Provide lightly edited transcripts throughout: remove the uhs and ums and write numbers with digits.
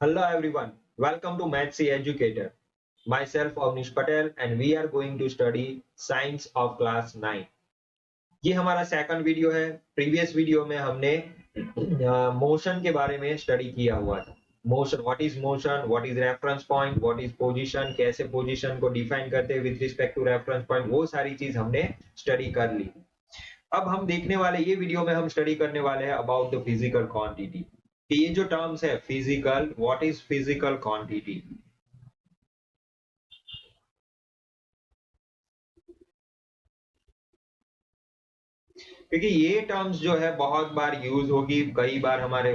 Hello everyone, welcome to Mathsy Educator. Myself Avnish Patel and we are going to study Science of Class 9. ये हमारा second video है। Previous video में हमने motion के बारे में स्टडी किया हुआ था। Motion, what is reference point, what is position, कैसे पोजीशन को डिफाइन करते हैं with respect to reference point, वो सारी चीज हमने स्टडी कर ली। अब हम देखने वाले ये वीडियो में हम स्टडी करने वाले हैं अबाउट द फिजिकल क्वांटिटी। ये जो टर्म्स है physical, what is physical quantity. क्योंकि ये टर्म्स जो है बहुत बार यूज होगी, कई बार हमारे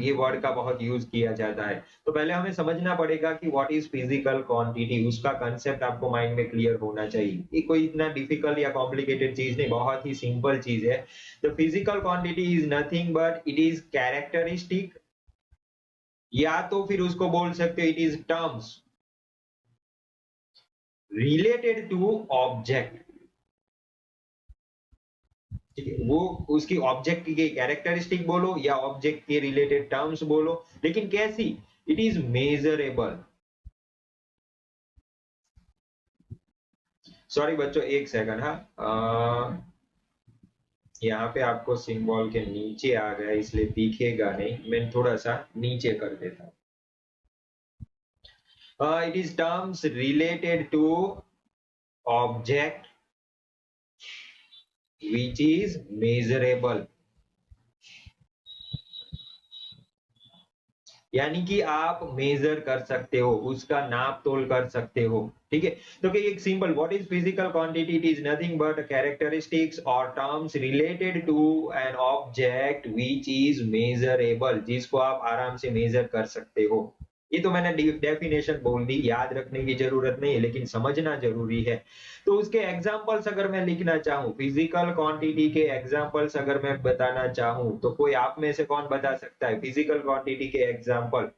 ये वर्ड का बहुत यूज किया जाता है। तो पहले हमें समझना पड़ेगा कि व्हाट इज फिजिकल क्वांटिटी, उसका कंसेप्ट आपको माइंड में क्लियर होना चाहिए। ये कोई इतना डिफिकल्ट या कॉम्प्लिकेटेड चीज नहीं, बहुत ही सिंपल चीज है। The physical quantity is nothing but it is characteristic, या तो फिर उसको बोल सकते हो it is terms related to object. ठीक है, वो उसकी ऑब्जेक्ट की कैरेक्टरिस्टिक बोलो या ऑब्जेक्ट के रिलेटेड टर्म्स बोलो, लेकिन कैसी, इट इज मेजरेबल। सॉरी बच्चों, एक सेकंड। हाँ, यहाँ पे आपको सिंबल के नीचे आ गया इसलिए दिखेगा नहीं, मैं थोड़ा सा नीचे कर देता हूँ। It is terms related to object which is measurable. यानी कि आप मेजर कर सकते हो, उसका नाप तोल कर सकते हो। ठीक है, तो कि एक simple what is physical quantity, it is nothing but characteristics और terms related to an object which is measurable, जिसको आप आराम से मेजर कर सकते हो। ये तो मैंने डेफिनेशन बोल दी, याद रखने की जरूरत नहीं है लेकिन समझना जरूरी है। तो उसके एग्जांपल्स अगर मैं लिखना चाहूँ, फिजिकल क्वांटिटी के एग्जांपल्स अगर मैं बताना चाहूँ, तो कोई आप में से कौन बता सकता है फिजिकल क्वांटिटी के एग्जांपल।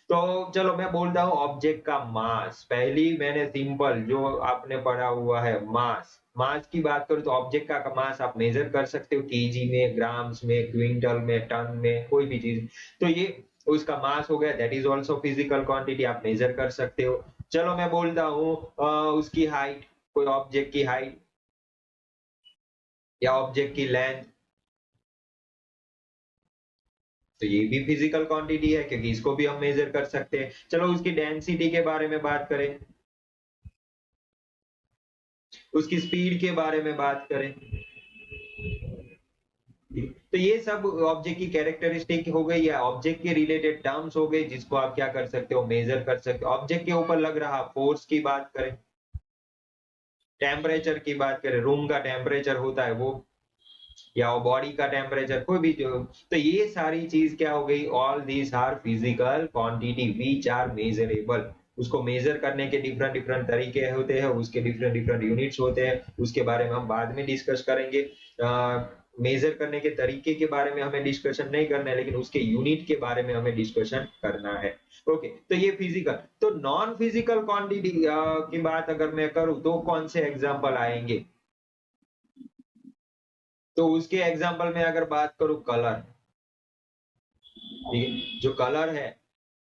तो चलो मैं बोलता हूँ ऑब्जेक्ट का मास। पहली मैंने सिंपल जो आपने पढ़ा हुआ है मास, मास की बात करूं तो ऑब्जेक्ट का मास आप मेजर कर सकते हो केजी में, ग्राम्स में, क्विंटल में, टन में, कोई भी चीज। तो ये उसका मास हो गया, that is also physical quantity, आप मेजर कर सकते हो। चलो मैं बोलता हूँ उसकी हाइट, कोई ऑब्जेक्ट की हाइट या ऑब्जेक्ट की लेंथ, तो ये भी फिजिकल क्वांटिटी है क्योंकि इसको भी हम मेजर कर सकते हैं। चलो उसकी डेंसिटी के बारे में बात करें, उसकी स्पीड के बारे में बात करें, तो ये सब ऑब्जेक्ट की कैरेक्टरिस्टिक हो गई या ऑब्जेक्ट के रिलेटेड टर्म्स हो गए, जिसको आप क्या कर सकते हो, मेजर कर सकते हो। ऑब्जेक्ट के ऊपर लग रहा फोर्स की बात करें, टेम्परेचर की बात करें, रूम का टेम्परेचर होता है वो, या बॉडी का टेम्परेचर, कोई भी जो, तो ये सारी चीज क्या हो गई, all these are physical quantity which are measurable. उसको मेजर करने के डिफरेंट डिफरेंट तरीके होते हैं, उसके डिफरेंट डिफरेंट यूनिट्स होते हैं, उसके बारे में हम बाद में डिस्कस करेंगे। मेजर करने के तरीके के बारे में हमें डिस्कशन नहीं करना है, लेकिन उसके यूनिट के बारे में हमें डिस्कशन करना है। ओके, तो ये फिजिकल। तो नॉन फिजिकल क्वांटिटी की बात अगर मैं करूं तो कौन से एग्जांपल आएंगे, तो उसके एग्जांपल में अगर बात करूं कलर, ठीक है, जो कलर है,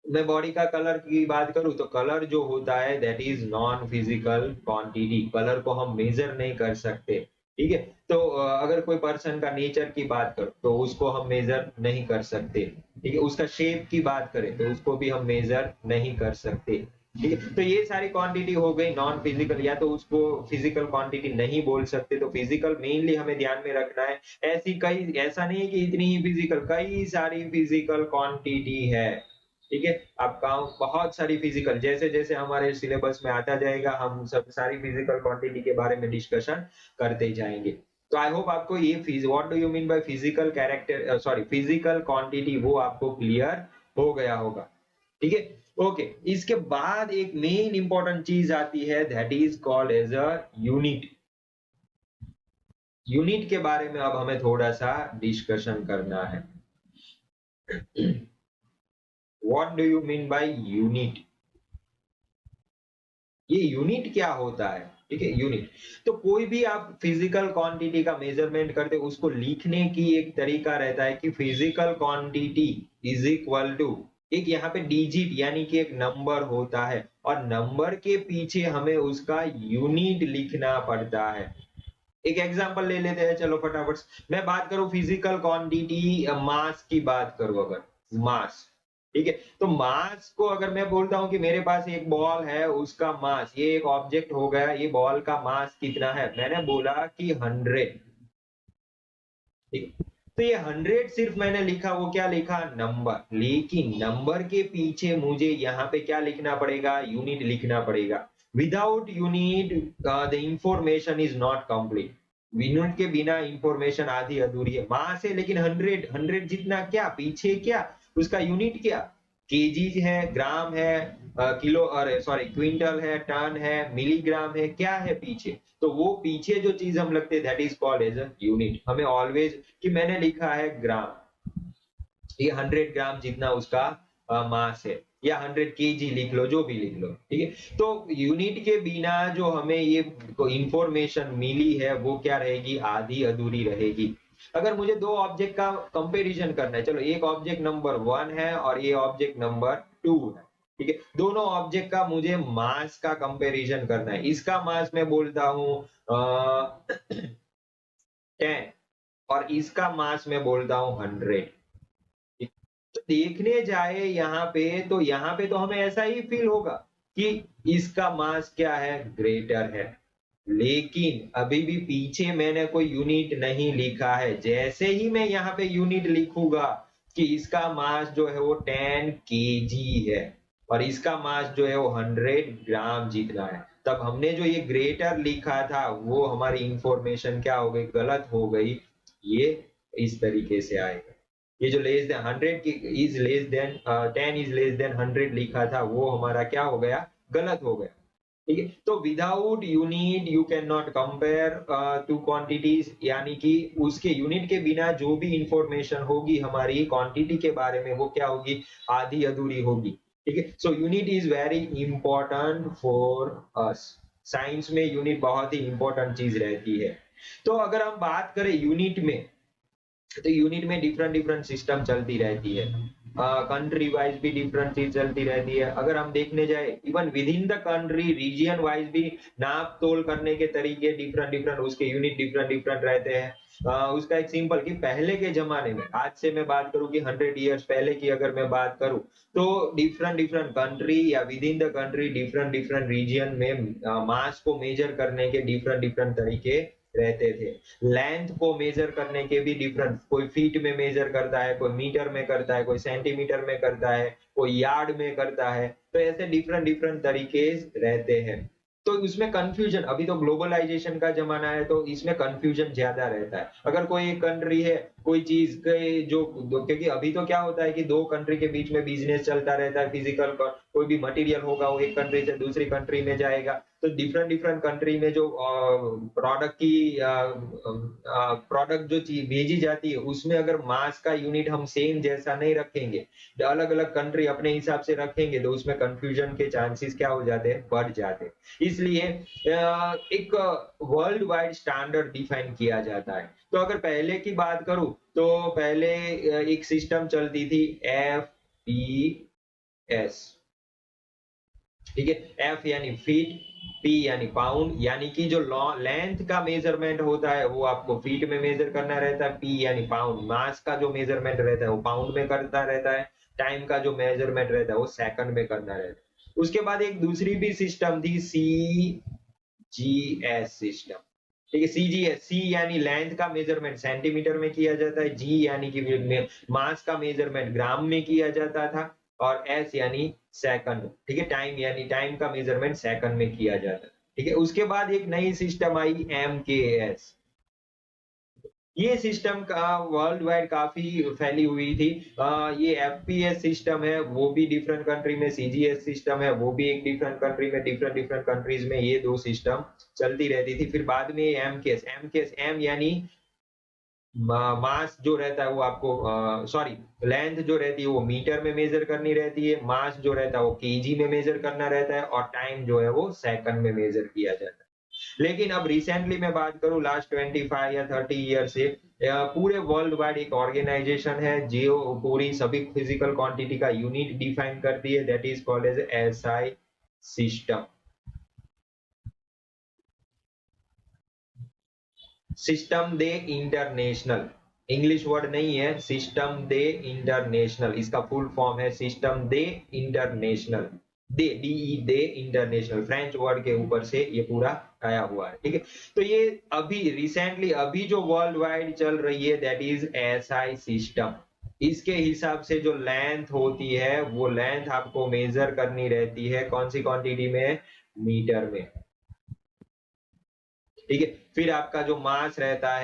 मैं बॉडी का कलर की बात करूं तो कलर जो होता है that is non physical quantity, colour को हम मेजर नहीं कर सकते। ठीक है, तो अगर कोई पर्सन का नेचर की बात करो तो उसको हम मेजर नहीं कर सकते। ठीक है, उसका शेप की बात करें तो उसको भी हम मेजर नहीं कर सकते। ठीक है, तो ये सारी क्वांटिटी हो गई नॉन फिजिकल, या तो उसको फिजिकल क्वांटिटी नहीं बोल सकते। तो फिजिकल मेनली हमें ध्यान में रखना है, ऐसी कई, ऐसा नहीं है कि इतनी ही फिजिकल, कई सारी फिजिकल क्वांटिटी है। ठीक है, आपका बहुत सारी फिजिकल, जैसे जैसे हमारे सिलेबस में आता जाएगा हम सब सारी फिजिकल क्वांटिटी के बारे में डिस्कशन करते जाएंगे। तो आई होप आपको ये what do you mean by physical character, sorry physical quantity, वो आपको क्लियर हो गया होगा। ठीक है, ओके। इसके बाद एक मेन इंपॉर्टेंट चीज आती है that is called as a unit. Unit के बारे में अब हमें थोड़ा सा डिस्कशन करना है। What do you mean by unit, ये यूनिट क्या होता है। ठीक है, यूनिट, तो कोई भी आप फिजिकल क्वांटिटी का मेजरमेंट करते हो, उसको लिखने की एक तरीका रहता है कि physical quantity is equal to एक यहाँ पे डिजिट यानी कि एक नंबर होता है और नंबर के पीछे हमें उसका यूनिट लिखना पड़ता है। एक एग्जांपल ले लेते हैं, चलो फटाफट मैं बात करूं फिजिकल क्वांटिटी मास की बात करूं, अगर मास, ठीक है, तो मास को अगर मैं बोलता हूं कि मेरे पास एक बॉल है, उसका मास, ये एक ऑब्जेक्ट हो गया, ये बॉल का मास कितना है, मैंने बोला कि 100, ठीक, तो ये 100 सिर्फ मैंने लिखा, वो क्या लिखा, नंबर, लेकिन नंबर के पीछे मुझे यहाँ पे क्या लिखना पड़ेगा, यूनिट लिखना पड़ेगा। Without unit the information is not complete. Unit के बिना इंफॉर्मेशन आधी अधूरी है। मास है लेकिन 100 जितना, क्या पीछे, क्या उसका यूनिट, क्या केजी है, ग्राम है, किलो, अरे सॉरी क्विंटल है, टन है, मिलीग्राम है, क्या है पीछे, तो वो पीछे जो चीज हम लगते हैं that is called as a unit. हमें ऑलवेज कि मैंने लिखा है ग्राम, ये 100 ग्राम जितना उसका मास है, या 100 केजी लिख लो, जो भी लिख लो, ठीक है। तो यूनिट के बिना जो हमें ये इंफॉर्मेशन मिली है वो क्या रहेगी, आधी अधूरी रहेगी। अगर मुझे दो ऑब्जेक्ट का कंपैरिजन करना है, चलो एक ऑब्जेक्ट नंबर 1 है और ये ऑब्जेक्ट नंबर 2 है, ठीक है, दोनों ऑब्जेक्ट का मुझे मास का कंपैरिजन करना है। इसका मास मैं बोलता हूं 10 और इसका मास मैं बोलता हूं 100। तो देखने जाए यहाँ पे, तो यहाँ पे तो हमें ऐसा ही फील होगा कि इसका मास क्या है, ग्रेटर है, लेकिन अभी भी पीछे मैंने कोई यूनिट नहीं लिखा है। जैसे ही मैं यहाँ पे यूनिट लिखूंगा कि इसका मास जो है वो 10 केजी है और इसका मास जो है वो 100 ग्राम जितना है, तब हमने जो ये ग्रेटर लिखा था वो हमारी इंफॉर्मेशन क्या हो गई, गलत हो गई। ये इस तरीके से आएगा। ये जो less than 100 is less than 10 is less than 100 लिखा था, वो हमारा क्या हो गया, गलत हो गया, ठीक है। तो without unit you can not compare two quantities, यानी कि उसके यूनिट के बिना जो भी इंफॉर्मेशन होगी हमारी क्वांटिटी के बारे में वो क्या होगी, आधी अधूरी होगी, ठीक है। So unit is very important for us. Science में यूनिट बहुत ही इंपॉर्टेंट चीज रहती है। तो अगर हम बात करें यूनिट में, तो यूनिट में डिफरेंट डिफरेंट सिस्टम चलती रहती है, कंट्री वाइज भी डिफरेंट चीज चलती रहती है। अगर हम देखने जाए even with in the country region wise भी नाप तोल करने के तरीके डिफरेंट डिफरेंट, उसके यूनिट डिफरेंट डिफरेंट रहते हैं। उसका एक सिंपल कि पहले के जमाने में, आज से मैं बात करूं कि 100 इयर्स पहले की अगर मैं बात करूं, तो डिफरेंट डिफरेंट कंट्री या within the country different different region में मास को मेजर करने के डिफरेंट डिफरेंट तरीके रहते थे। लेंथ को मेजर करने के भी डिफरेंट, कोई फीट में मेजर करता है, कोई मीटर में करता है, कोई सेंटीमीटर में करता है, कोई यार्ड में करता है, तो ऐसे डिफरेंट डिफरेंट तरीके रहते हैं। तो इसमें कंफ्यूजन, अभी तो ग्लोबलाइजेशन का जमाना है तो इसमें कंफ्यूजन ज्यादा रहता है। अगर कोई एक कंट्री है, कोई चीज के जो, क्योंकि अभी तो क्या होता है कि दो कंट्री के बीच में बिजनेस चलता रहता है, फिजिकल कोई भी मटेरियल होगा वो एक कंट्री से दूसरी कंट्री में जाएगा, तो डिफरेंट डिफरेंट कंट्री में जो प्रोडक्ट की प्रोडक्ट जो चीज भेजी जाती है उसमें अगर मास का यूनिट हम सेम जैसा नहीं रखेंगे, अलग अलग कंट्री अपने हिसाब से रखेंगे, तो उसमें कंफ्यूजन के चांसेस क्या हो जाते हैं, बढ़ जाते हैं। इसलिए एक वर्ल्ड वाइड स्टैंडर्ड डिफाइन किया जाता है। तो अगर पहले की बात करूं तो पहले एक सिस्टम चलती थी FPS, ठीक है, एफ यानी फीट, पी यानी पाउंड, यानी कि जो लेंथ का मेजरमेंट होता है वो आपको फीट में मेजर करना रहता है, पी यानी पाउंड, मास का जो मेजरमेंट रहता है वो पाउंड में करता रहता है, टाइम का जो मेजरमेंट रहता है वो सेकंड में करना रहता है। उसके बाद एक दूसरी भी सिस्टम थी CGS सिस्टम, ठीक है, CGS, सी यानी लेंथ का मेजरमेंट सेंटीमीटर में किया जाता है, जी यानी कि मास का मेजरमेंट ग्राम में किया जाता था, और एस यानी सेकंड, ठीक है, टाइम यानी टाइम का मेजरमेंट सेकंड में किया जाता है, ठीक है। उसके बाद एक नई सिस्टम आई MKS। ये सिस्टम का वर्ल्ड वाइड काफी फैली हुई थी। ये FPS सिस्टम है वो भी डिफरेंट कंट्री में, CGS सिस्टम है वो भी एक डिफरेंट कंट्री में, डिफरेंट डिफरेंट कंट्रीज में ये दो सिस्टम चलती रहती थी। फिर बाद में MKS M यानी मास जो रहता है वो आपको, सॉरी, लेंथ जो रहती है वो मीटर में मेजर करनी रहती है, मास जो रहता है वो केजी में मेजर करना रहता है, और टाइम जो है वो सेकंड में मेजर किया जाता है। लेकिन अब रिसेंटली मैं बात करूं लास्ट 25 या 30 ईयर से पूरे वर्ल्ड वाइड एक ऑर्गेनाइजेशन है जो पूरी सभी फिजिकल क्वांटिटी का यूनिट डिफाइन करती है, that is called as SI system. System दे इंटरनेशनल, इंग्लिश वर्ड नहीं है, सिस्टम दे इंटरनेशनल, इसका फुल फॉर्म है सिस्टम दे इंटरनेशनल। दे डीई दे इंटरनेशनल फ्रेंच वर्ड के ऊपर से ये पूरा आया हुआ है, ठीक है। तो ये अभी रिसेंटली अभी जो वर्ल्ड वाइड चल रही है दैट इज एसआई सिस्टम। इसके हिसाब से जो लेंथ होती है वो लेंथ आपको मेजर करनी रहती है कौन सी क्वांटिटी में, मीटर में, ठीक है। फिर आपका जो मास रहता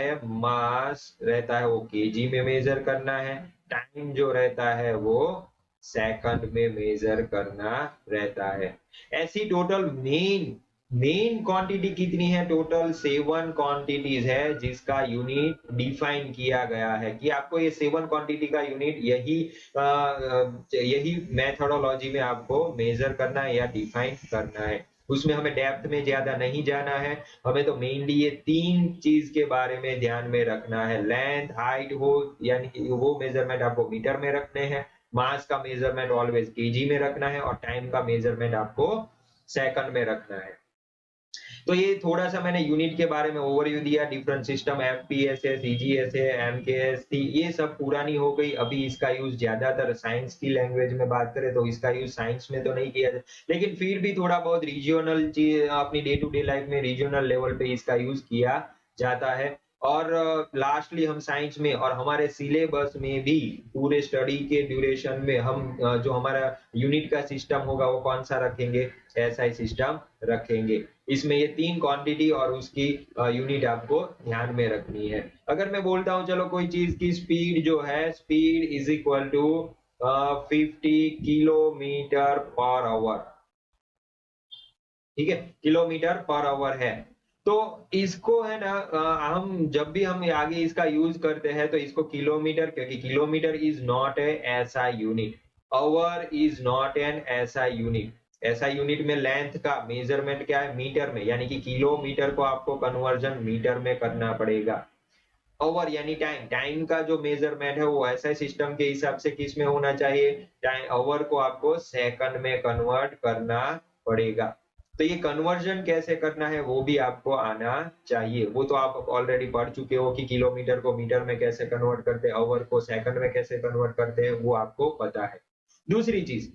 है वो केजी में मेजर करना है, टाइम जो रहता है वो सेकंड में मेजर करना रहता है। ऐसी टोटल मेन क्वांटिटी कितनी है, टोटल 7 क्वांटिटीज है जिसका यूनिट डिफाइन किया गया है कि आपको ये 7 क्वांटिटी का यूनिट यही मेथोडोलॉजी में आपको मेजर करना है या डिफाइन करना है। उसमें हमें डेप्थ में ज्यादा नहीं जाना है, हमें तो मेनली ये 3 चीज के बारे में ध्यान में रखना है। लेंथ हाइट हो यानी कि वो मेजरमेंट आपको मीटर में रखने हैं, मास का मेजरमेंट ऑलवेज केजी में रखना है और टाइम का मेजरमेंट आपको सेकंड में रखना है। तो ये थोड़ा सा मैंने यूनिट के बारे में ओवरव्यू दिया, डिफरेंट सिस्टम एफपीएस है, सीजीएस है, एमकेएस थी, ये सब पुरानी हो गई। अभी इसका यूज ज्यादातर साइंस की लैंग्वेज में बात करें तो इसका यूज साइंस में तो नहीं किया जाता, लेकिन फिर भी थोड़ा बहुत रीजनल चीज अपनी डे टू डे लाइफ में रीजनल लेवल पे इसका यूज किया जाता है। और लास्टली हम साइंस में और हमारे सिलेबस में भी पूरे स्टडी के ड्यूरेशन में हम जो हमारा यूनिट का सिस्टम होगा वो कौन सा रखेंगे, एसआई सिस्टम रखेंगे। इसमें ये 3 क्वांटिटी और उसकी यूनिट आपको ध्यान में रखनी है। अगर मैं बोलता हूं चलो कोई चीज की स्पीड जो है, speed is equal to 50 kilometre per hour, ठीक है, किलोमीटर पर आवर है। तो इसको है ना हम जब भी हम आगे इसका यूज करते हैं तो इसको किलोमीटर, क्योंकि किलोमीटर इज नॉट ए ऐसा unit, our is not an ऐसा यूनिट। ऐसा यूनिट में लेंथ का मेजरमेंट क्या है, मीटर में, यानी कि किलोमीटर को आपको कन्वर्जन मीटर में करना पड़ेगा। ओवर यानी टाइम, टाइम का जो मेजरमेंट है वो ऐसा सिस्टम के हिसाब से किस में होना चाहिए, टाइम ओवर को आपको सेकंड में कन्वर्ट करना पड़ेगा। तो ये कन्वर्जन कैसे करना है वो भी आपको आना चाहिए। वो तो आप ऑलरेडी पढ़ चुके हो कि किलोमीटर को मीटर में कैसे कन्वर्ट करते हैं, ओवर को सेकंड में कैसे कन्वर्ट करते हैं, वो आपको पता है। दूसरी चीज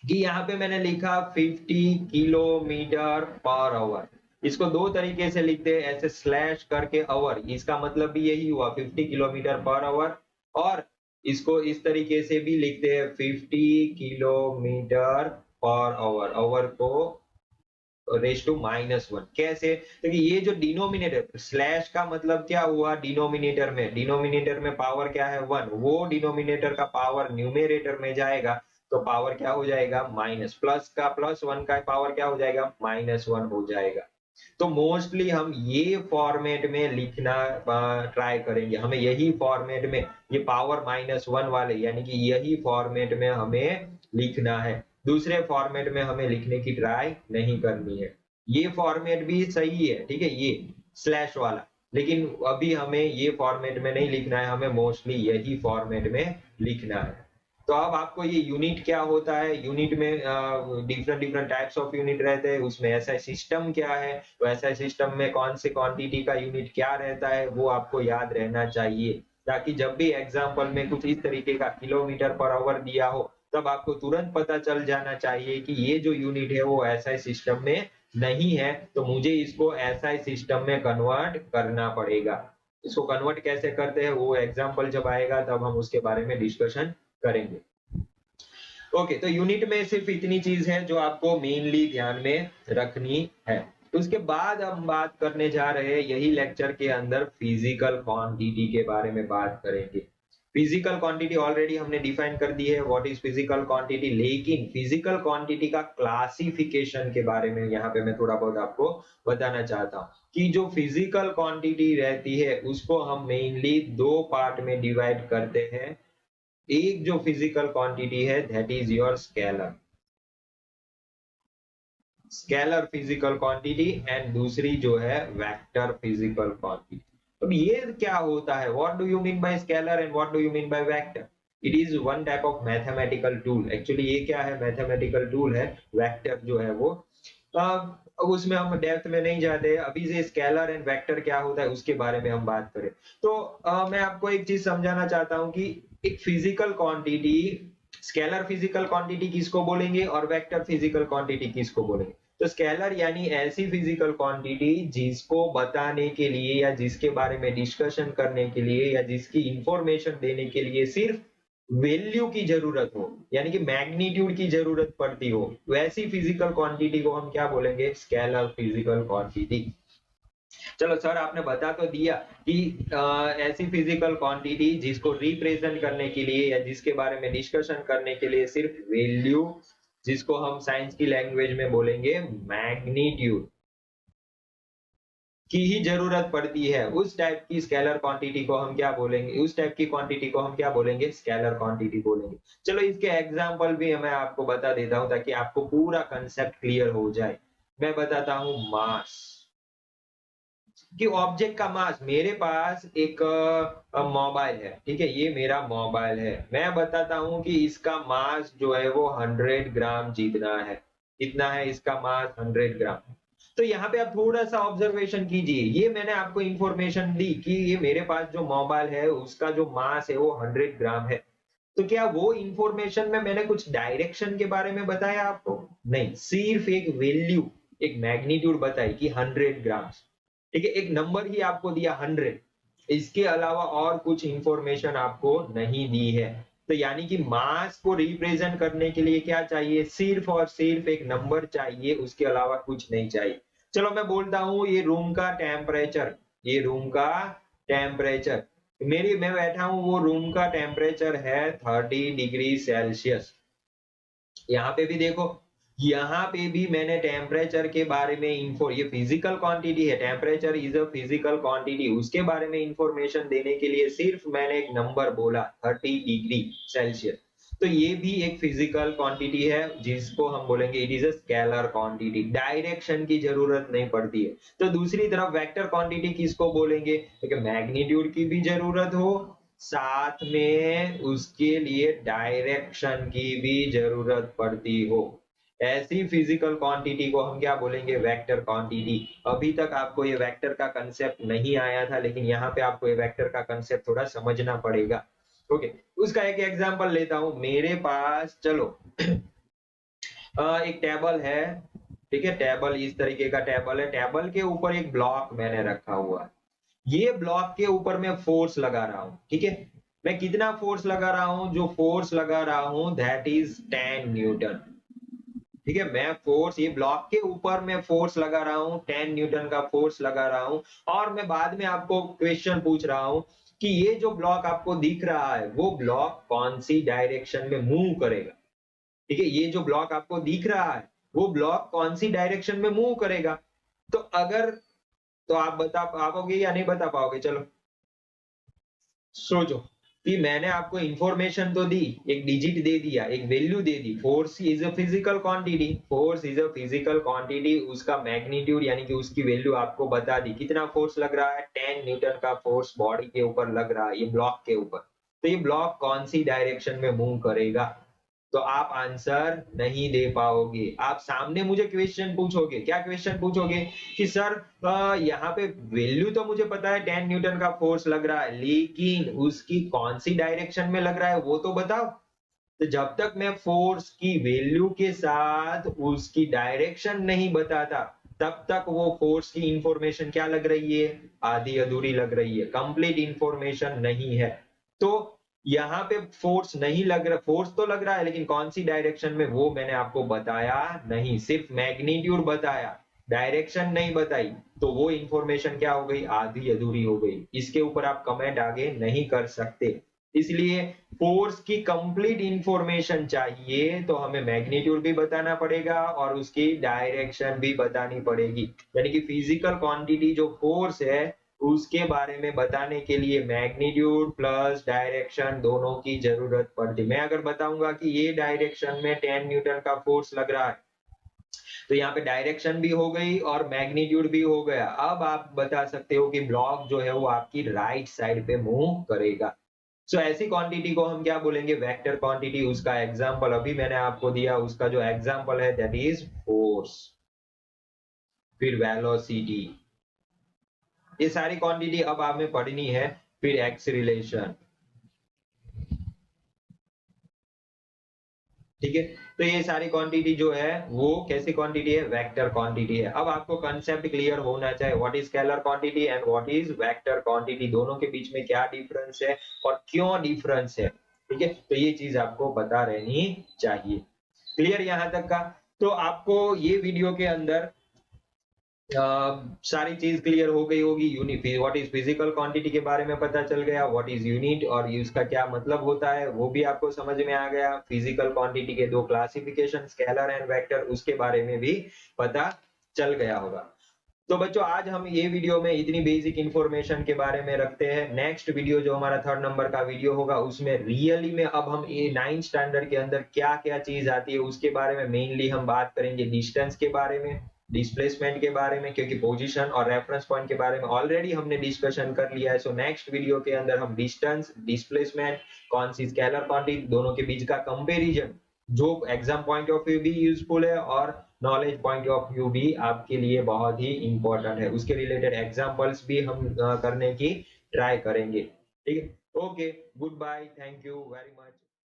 कि यहाँ पे मैंने लिखा 50 किलोमीटर पर आवर, इसको दो तरीके से लिखते हैं, ऐसे स्लैश करके आवर, इसका मतलब भी यही हुआ 50 किलोमीटर पर आवर, और इसको इस तरीके से भी लिखते हैं 50 किलोमीटर पर आवर, आवर को रेस टू -1। कैसे, क्योंकि ये जो डिनोमिनेटर स्लैश का मतलब क्या हुआ, डिनोमिनेटर में पावर क्या है 1, वो डिनोमिनेटर का पावर न्यूमेरेटर में जाएगा तो पावर क्या हो जाएगा माइनस, प्लस का +1 का पावर क्या हो जाएगा -1 हो जाएगा। तो मोस्टली हम ये फॉर्मेट में लिखना ट्राई करेंगे, हमें यही फॉर्मेट में ये पावर -1 वाले यानी कि यही फॉर्मेट में हमें लिखना है, दूसरे फॉर्मेट में हमें लिखने की ट्राई नहीं करनी है। ये फॉर्मेट भी सही है, ठीक है, ये स्लैश वाला, लेकिन अभी हमें ये फॉर्मेट में नहीं लिखना है, हमें मोस्टली यही फॉर्मेट में लिखना है। तो अब आपको ये यूनिट क्या होता है, यूनिट में different different types of unit रहते हैं, उसमें ऐसा सिस्टम क्या है, तो ऐसा सिस्टम में कौन से क्वांटिटी का यूनिट क्या रहता है वो आपको याद रहना चाहिए, ताकि जब भी एग्जाम्पल में कुछ इस तरीके का किलोमीटर पर आवर दिया हो तब आपको तुरंत पता चल जाना चाहिए कि ये जो यूनिट है वो ऐसा सिस्टम में नहीं है, तो मुझे इसको ऐसा सिस्टम में कन्वर्ट करना पड़ेगा। इसको कन्वर्ट कैसे करते हैं वो एग्जाम्पल जब आएगा तब हम उसके बारे में डिस्कशन करेंगे। ओके, तो यूनिट में सिर्फ इतनी चीज है जो आपको मेनली ध्यान में रखनी है। उसके बाद हम बात करने जा रहे हैं यही लेक्चर के अंदर फिजिकल क्वांटिटी के बारे में बात करेंगे। फिजिकल क्वांटिटी ऑलरेडी हमने डिफाइन कर दी है व्हाट इज फिजिकल क्वांटिटी, लेकिन फिजिकल क्वांटिटी का क्लासिफिकेशन के बारे में यहाँ पे मैं थोड़ा बहुत आपको बताना चाहता हूँ कि जो फिजिकल क्वांटिटी रहती है उसको हम मेनली 2 पार्ट में डिवाइड करते हैं। एक जो फिजिकल क्वांटिटी है that is your scalar, scalar physical quantity and दूसरी जो है वेक्टर फिजिकल क्वांटिटी। अब ये क्या होता है, what do you mean by scalar and what do you mean by vector? It is one type of mathematical tool. Actually ये क्या है, मैथमेटिकल टूल है। वेक्टर जो है वो अब उसमें हम डेप्थ में नहीं जाते, अभी से स्केलर एंड वेक्टर क्या होता है उसके बारे में हम बात करें तो मैं आपको एक चीज समझाना चाहता हूं कि एक physical quantity, scalar physical quantity किसको बोलेंगे और वेक्टर फिजिकल क्वांटिटी किसको बोलेंगे? तो स्केलर यानी ऐसी फिजिकल क्वांटिटी जिसको बताने के लिए या जिसके बारे में डिस्कशन करने के लिए या जिसकी इंफॉर्मेशन देने के लिए सिर्फ वैल्यू की जरूरत हो, यानी कि मैग्नीट्यूड की जरूरत पड़ती हो, वैसी फिजिकल क्वांटिटी को हम क्या बोलेंगे? Scalar physical quantity. चलो सर आपने बता तो दिया कि ऐसी फिजिकल क्वांटिटी जिसको रिप्रेजेंट करने के लिए या जिसके बारे में डिस्कशन करने के लिए सिर्फ वैल्यू, जिसको हम साइंस की लैंग्वेज में बोलेंगे मैग्नीट्यूड की ही जरूरत पड़ती है, उस टाइप की स्केलर क्वांटिटी को हम क्या बोलेंगे? उस टाइप की क्वांटिटी को हम क्या बोलेंगे? स्केलर क्वांटिटी बोलेंगे। चलो इसके एग्जांपल भी मैं आपको बता देता हूं ताकि आपको पूरा कंसेप्ट क्लियर हो जाए। मैं बताता हूं मास, कि ऑब्जेक्ट का मास, मेरे पास एक मोबाइल है, ठीक है, ये मेरा मोबाइल है, मैं बताता हूं कि इसका मास जो है वो 100 ग्राम जितना है। कितना है इसका मास? 100 ग्राम। तो यहाँ पे आप थोड़ा सा ऑब्जर्वेशन कीजिए, ये मैंने आपको इंफॉर्मेशन दी कि ये मेरे पास जो मोबाइल है उसका जो मास है वो 100 ग्राम है। तो क्या वो इंफॉर्मेशन में मैंने कुछ डायरेक्शन के बारे में बताया आपको? नहीं, सिर्फ एक वैल्यू, एक मैग्नीट्यूड बताई कि 100 ग्राम, ठीक है, एक नंबर ही आपको दिया 100, इसके अलावा और कुछ इंफॉर्मेशन आपको नहीं दी है। तो यानी कि मास को रिप्रेजेंट करने के लिए क्या चाहिए? सिर्फ और सिर्फ एक नंबर चाहिए, उसके अलावा कुछ नहीं चाहिए। चलो मैं बोलता हूं ये रूम का टेम्परेचर, ये रूम का टेम्परेचर, मैं बैठा हूं, वो रूम का टेम्परेचर है 30 डिग्री सेल्सियस। यहाँ पे भी देखो, यहाँ पे भी मैंने टेम्परेचर के बारे में ये फिजिकल क्वांटिटी है, temperature is a physical quantity, उसके बारे में इंफॉर्मेशन देने के लिए सिर्फ मैंने एक नंबर बोला 30 डिग्री सेल्सियस। तो ये भी एक फिजिकल क्वांटिटी है जिसको हम बोलेंगे it is a scalar quantity, direction की जरूरत नहीं पड़ती है। तो दूसरी तरफ वेक्टर क्वांटिटी किसको बोलेंगे? क्योंकि मैग्नीट्यूड की भी जरूरत हो, साथ में उसके लिए डायरेक्शन की भी जरूरत पड़ती हो, ऐसी फिजिकल क्वांटिटी को हम क्या बोलेंगे? Vector quantity. अभी तक आपको ये वेक्टर का कंसेप्ट नहीं आया था, लेकिन यहाँ पे आपको ये वेक्टर का कंसेप्ट थोड़ा समझना पड़ेगा। ओके, उसका एक एग्जांपल लेता हूं, मेरे पास चलो एक टेबल है, ठीक है, टेबल इस तरीके का टेबल है, टेबल के ऊपर एक ब्लॉक मैंने रखा हुआ है, ये ब्लॉक के ऊपर मैं फोर्स लगा रहा हूं, ठीक है, मैं कितना फोर्स लगा रहा हूं? जो फोर्स लगा रहा हूं दैट इज 10 न्यूटन, ठीक है, मैं फोर्स, ये ब्लॉक के ऊपर मैं फोर्स लगा रहा हूं, 10 न्यूटन का फोर्स लगा रहा हूं। और मैं बाद में आपको क्वेश्चन पूछ रहा हूं कि ये जो ब्लॉक आपको दिख रहा है वो ब्लॉक कौन सी डायरेक्शन में मूव करेगा? ठीक है, ये जो ब्लॉक आपको दिख रहा है वो ब्लॉक कौन सी डायरेक्शन में मूव करेगा? तो अगर, तो आप बता पाओगे या नहीं बता पाओगे? चलो सोचो कि मैंने आपको इंफॉर्मेशन तो दी, एक डिजिट दे दिया, एक value they the, force is a physical quantity, force is a physical quantity, उसका मैग्नीट्यूड यानी कि उसकी वैल्यू आपको बता दी, कितना फोर्स लग रहा है? 10 न्यूटन का फोर्स बॉडी के ऊपर लग रहा है, ये ब्लॉक के ऊपर। तो ये ब्लॉक कौन सी डायरेक्शन में मूव करेगा? तो आप आंसर नहीं दे पाओगे। आप सामने मुझे क्वेश्चन पूछोगे, क्या क्वेश्चन पूछोगे कि सर यहाँ पे वैल्यू तो मुझे पता है 10 न्यूटन का फोर्स लग रहा है, लेकिन उसकी कौन सी डायरेक्शन में लग रहा है वो तो बताओ। तो जब तक मैं फोर्स की वैल्यू के साथ उसकी डायरेक्शन नहीं बताता, तब तक वो फोर्स की इंफॉर्मेशन क्या लग रही है? आधी अधूरी लग रही है, कंप्लीट इंफॉर्मेशन नहीं है। तो यहाँ पे फोर्स नहीं लग रहा, फोर्स तो लग रहा है लेकिन कौन सी डायरेक्शन में वो मैंने आपको बताया नहीं, सिर्फ मैग्नीट्यूड बताया, डायरेक्शन नहीं बताई। तो वो इंफॉर्मेशन क्या हो गई? आधी अधूरी हो गई। इसके ऊपर आप कमेंट आगे नहीं कर सकते। इसलिए फोर्स की कंप्लीट इंफॉर्मेशन चाहिए तो हमें मैग्नीट्यूड भी बताना पड़ेगा और उसकी डायरेक्शन भी बतानी पड़ेगी। यानी कि फिजिकल क्वांटिटी जो फोर्स है उसके बारे में बताने के लिए मैग्नीट्यूड प्लस डायरेक्शन दोनों की जरूरत पड़ती। मैं अगर बताऊंगा कि ये डायरेक्शन में 10 न्यूटन का फोर्स लग रहा है, तो यहाँ पे डायरेक्शन भी हो गई और मैग्नीट्यूड भी हो गया। अब आप बता सकते हो कि ब्लॉक जो है वो आपकी राइट साइड पे मूव करेगा। सो ऐसी क्वांटिटी को हम क्या बोलेंगे, वेक्टर क्वांटिटी। उसका एग्जांपल अभी मैंने आपको दिया, उसका जो एग्जांपल है दैट इज फोर्स, फिर वेलोसिटी, ये सारी क्वांटिटी अब आप में पढ़नी है। फिर एक्सीलरेशन, ठीक है। तो ये सारी क्वांटिटी जो है वो कैसी क्वांटिटी है, वेक्टर क्वांटिटी है। अब आपको कंसेप्ट क्लियर होना चाहिए, what is scalar quantity and what is vector quantity, दोनों के बीच में क्या डिफरेंस है और क्यों डिफरेंस है, ठीक है। तो ये चीज आपको पता रहनी चाहिए। क्लियर यहां तक का? तो आपको ये वीडियो के अंदर सारी चीज क्लियर हो गई होगी। Unit, what is physical quantity के बारे में पता चल गया, व्हाट इज यूनिट और उसका क्या मतलब होता है वो भी आपको समझ में आ गया। फिजिकल क्वांटिटी के दो क्लासिफिकेशन, स्केलर एंड वेक्टर, उसके बारे में भी पता चल गया होगा। तो बच्चों आज हम ये वीडियो में इतनी बेसिक इंफॉर्मेशन के बारे में रखते हैं। नेक्स्ट वीडियो जो हमारा 3rd नंबर का वीडियो होगा उसमें रियली में अब हम ये 9th स्टैंडर्ड के अंदर क्या क्या चीज आती है उसके बारे में मेनली हम बात करेंगे। डिस्टेंस के बारे में, डिस्प्लेसमेंट के बारे में, क्योंकि पोजीशन और रेफरेंस पॉइंट के बारे में ऑलरेडी हमने डिस्कशन कर लिया है। सो नेक्स्ट वीडियो के अंदर हम डिस्टेंस, डिस्प्लेसमेंट, कौन सी स्केलर क्वांटिटी, दोनों के बीच का कंपैरिजन जो एग्जाम पॉइंट ऑफ व्यू भी यूजफुल है और नॉलेज पॉइंट ऑफ व्यू भी आपके लिए बहुत ही इंपॉर्टेंट है, उसके रिलेटेड एग्जांपल्स भी हम करने की ट्राई करेंगे। ठीक है, okay, goodbye, thank you very much.